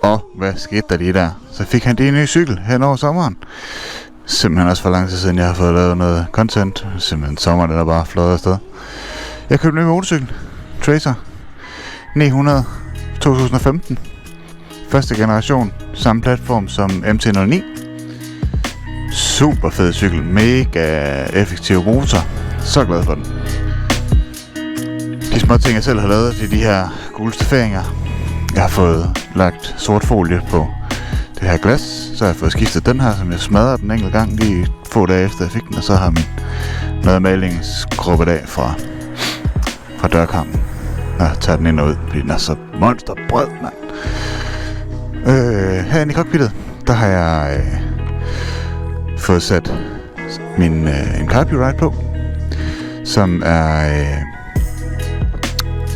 Og hvad skete der lige der? Så fik han det en ny cykel hen over sommeren. Simpelthen også for lang tid siden, jeg har fået lavet noget content. Simpelthen sommeren, den er bare fløjet afsted. Jeg købte en ny motorcykel. Tracer 900 2015. Første generation. Samme platform som MT-09. Super fed cykel. Mega effektiv motor. Så glad for den. De små ting, jeg selv har lavet, det er de her gule stafferinger. Jeg har fået lagt sort folie på det her glas. Så har jeg fået skiftet den her, som jeg smadrede den enkelt gang lige få dage efter jeg fik den. Og så har min madmaling skrubbet af fra dørkarmen. Jeg tager den ind og ud, fordi den er så monsterbred, mand. Herinde i cockpittet, der har jeg fået sat en Carburite på, som er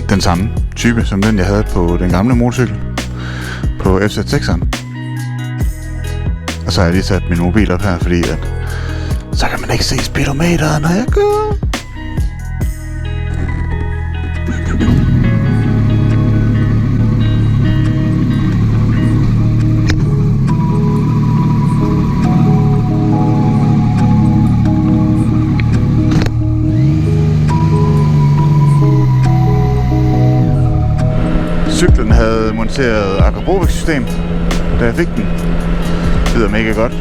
den samme type som den jeg havde på den gamle motorcykel på FZ6'eren. Og så har jeg lige sat min mobil op her, fordi at så kan man ikke se speedometeret, når jeg kører. Cyklen havde monteret Akrapovic-system, da jeg fik den. Det lyder mega godt.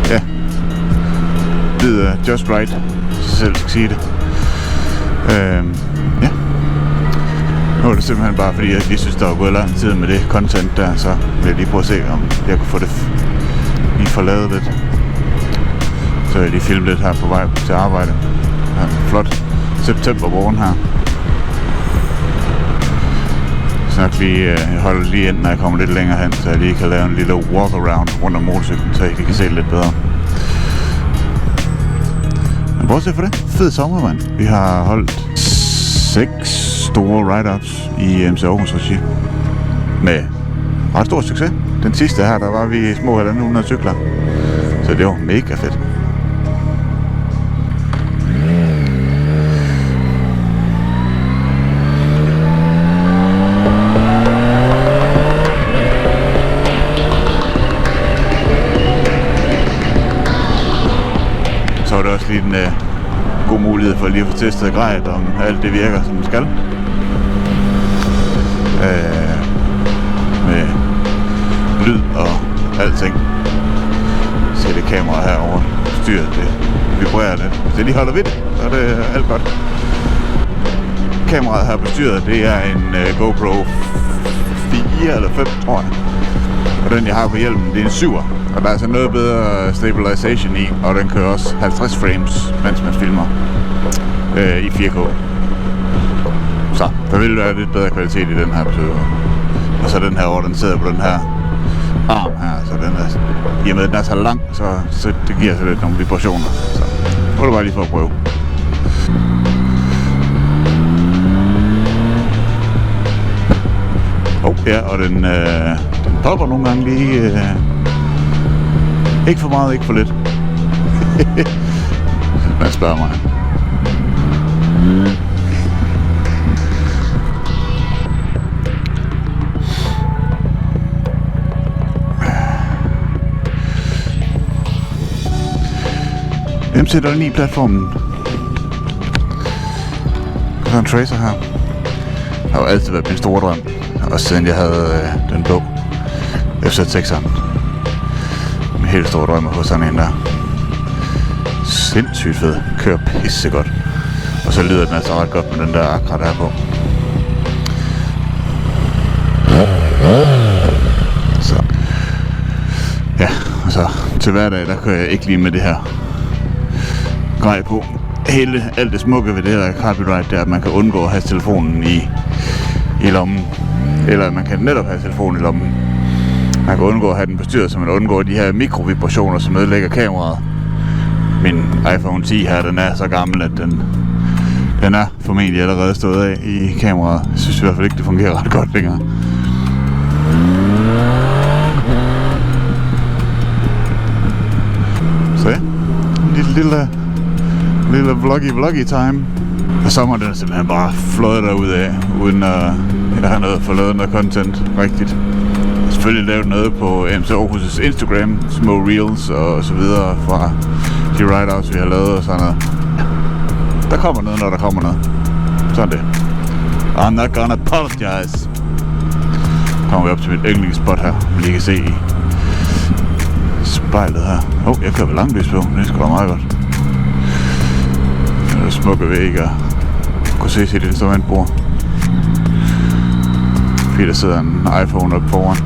Ja. Det lyder just right, hvis jeg selv skal sige det. Ja. Nu er det simpelthen bare fordi, jeg lige synes, der var gået lang tid med det content der, så vil jeg lige prøve at se, om jeg kunne få det lige forladet lidt. Så jeg lige filmet lidt her på vej til arbejde. Ja, flot septembermorgen her. Så nok lige, jeg holder lige ind, når jeg kommer lidt længere hen, så jeg lige kan lave en lille walk-around rundt om motorcyklen, så I kan se det lidt bedre. Men bortset for det, fed sommer, mand. Vi har holdt 6 store ride-ups i MC Aarhus regi med ret stor succes. Den sidste her, der var vi små 100 cykler, så det var mega fedt. Så var det også lige en god mulighed for lige at få testet grejet, om alt det virker som det skal. Med lyd og alting. Så det kamera herovre styret, det vibrerer lidt. Hvis det lige holder ved det, så er det alt godt. Kameraet her på styret, det er en GoPro 4 eller 5, tror jeg. Og den jeg har på hjelmen, det er en 7'er. Og der er altså noget bedre stabilization i, og den kører også 50 frames, mens man filmer i 4K. Så der vil være lidt bedre kvalitet i den her episode. Og så den her over, den sidder på den her arm her, så den er, i og med den er så lang, så det giver så lidt nogle vibrationer. Så prøv det bare lige for at prøve. Ja, og den popper nogle gange lige. Ikke for meget, ikke for lidt. Man spørger mig. MT-09-platformen. Så en Tracer her. Det har jo altid været min store drøm. Også siden jeg havde den blå FZ6'eren. Min helt store drøm at få sådan en der. Sindssygt fed. Kører pissegodt. Og så lyder den altså ret godt med den der Akra der på. Så. Ja, og så til hverdag, der kører jeg ikke lige med det her grej på. Alt det smukke ved det der Carburite, det er, at man kan undgå at have telefonen i lommen. Eller man kan netop have telefonen i lommen. Man kan undgå at have den på styret, så man undgår de her mikrovibrationer, som ødelægger kameraet. Min iPhone 10 her, den er så gammel, at den er formentlig allerede stået af i kameraet. Jeg synes i hvert fald ikke, det fungerer ret godt længere. Så ja, lille vloggy time. Og sommeren den er simpelthen bare fløjet derud af, uden at Jeg har noget for lavet noget content rigtigt. Jeg har selvfølgelig lavet noget på MC Aarhus' Instagram, små reels og så videre fra de write-outs, vi har lavet og sådan noget. Der kommer noget, når der kommer noget. Sådan det. I'm not gonna apologize. Kommer vi op til mit yndlingsspot her, som lige kan se i spejlet her. Jeg kører ved langlys på, det er sgu da meget godt. Der er smukke vægge og kunne se sit instrumentbord. Fordi der sidder en iPhone oppe foran.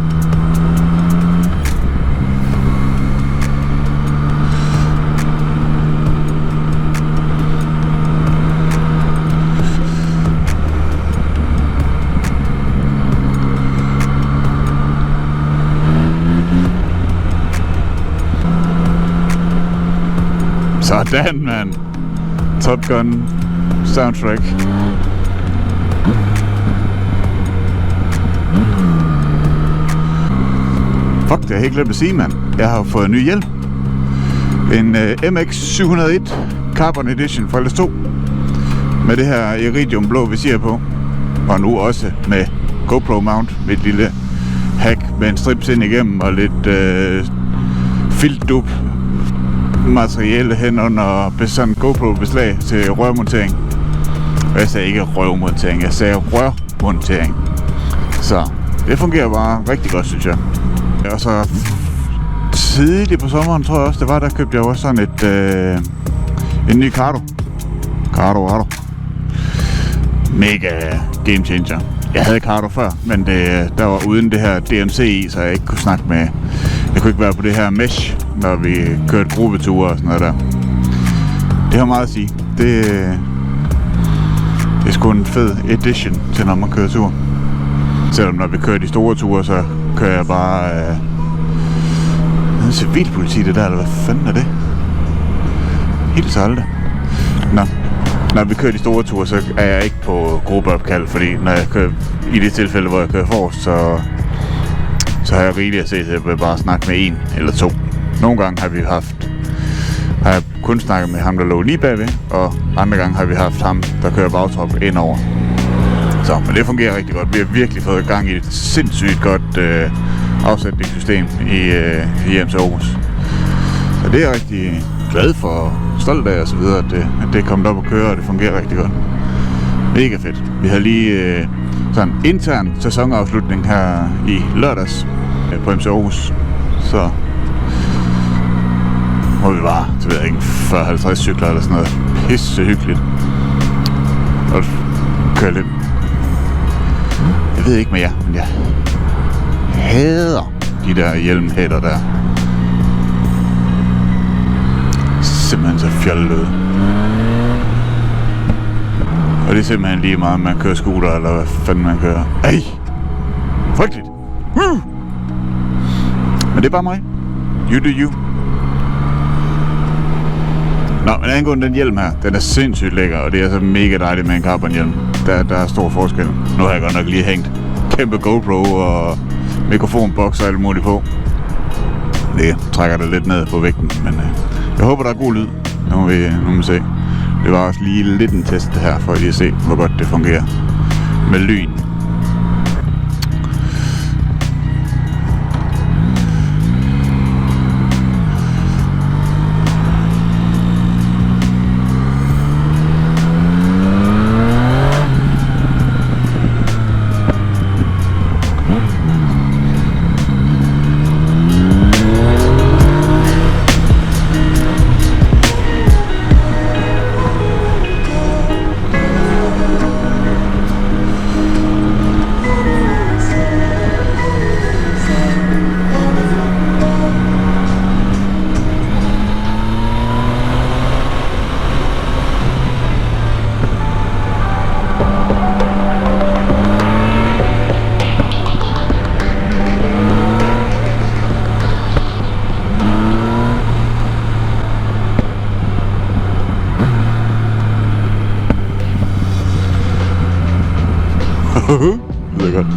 Sådan, man. Top Gun soundtrack. Fuck, det har jeg helt glemt at sige, mand. Jeg har fået en ny hjelm. En MX701 Carbon Edition fra LS2. Med det her iridium blå visir på. Og nu også med GoPro mount. Med et lille hack med en strips ind igennem og lidt filtdup materiale hen under sådan GoPro beslag til rørmontering. Og jeg sagde ikke rørmontering, jeg sagde rørmontering. Så det fungerer bare rigtig godt, synes jeg. Og så tidligt på sommeren, tror jeg også, det var, der købte jeg også sådan en ny Cardo. Cardo. Mega game changer. Jeg havde Cardo før, men der var uden det her DMC i, så jeg ikke kunne snakke med. Jeg kunne ikke være på det her mesh, når vi kørte gruppeture og sådan noget der. Det har meget at sige. Det er sgu en fed edition til, når man kører tur. Selvom når vi kører de store ture, så kører jeg bare civilpoliti det der, eller hvad fanden er det? Helt så aldrig. Når vi kører de store ture, så er jeg ikke på gruppeopkald, fordi når jeg kører, i det tilfælde, hvor jeg kører forrest, så har jeg rigeligt at se til at bare snakke med en eller to. Nogle gange har jeg kun snakket med ham, der lå lige bagved, og andre gange har vi haft ham, der kører bagtrop indover. Så, men det fungerer rigtig godt. Vi har virkelig fået gang i et sindssygt godt afsætningssystem i MC Aarhus. Så det er jeg rigtig glad for, stolt af og så videre, at det er kommet op at køre, og det fungerer rigtig godt. Mega fedt. Vi har lige sådan en intern sæsonafslutning her i lørdags på MC Aarhus. Så må vi bare, så ved jeg ikke, 40-50 cykler eller sådan noget. Pisse hyggeligt. Og køre lidt. Jeg ved ikke med jer, men jeg hader de der hjelmhætter der. Simpelthen så fjollede. Og det er simpelthen lige meget, om man kører scooter, eller hvad fanden man kører. Ej! Frygteligt! Men det er bare mig. You do you. Nå, men angående den hjelm her, den er sindssygt lækker, og det er så mega dejligt med en carbonhjelm. Der er stor forskel. Nu har jeg godt nok lige hængt kæmpe GoPro og mikrofonboks og alt muligt på. Det trækker det lidt ned på vægten, men jeg håber, der er god lyd. Nu må vi se. Det var også lige lidt en test det her, for at lige se, hvor godt det fungerer med lyn. Det er godt.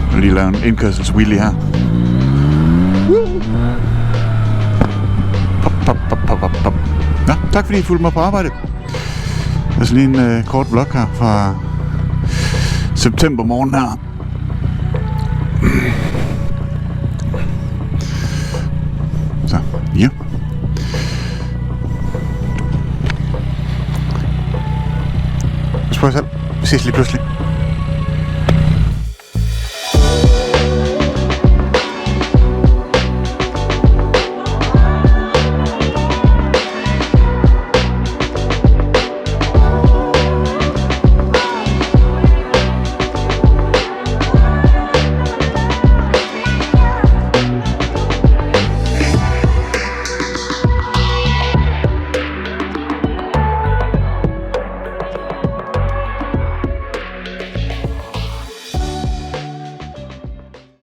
Jeg vil lige lave en indkørselswheelie her. Pop. Nå, tak fordi I fulgte mig på arbejde. Altså lige en kort vlog her fra september morgen her. Så, ja. Spørg selv. Vi ses lige pludselig.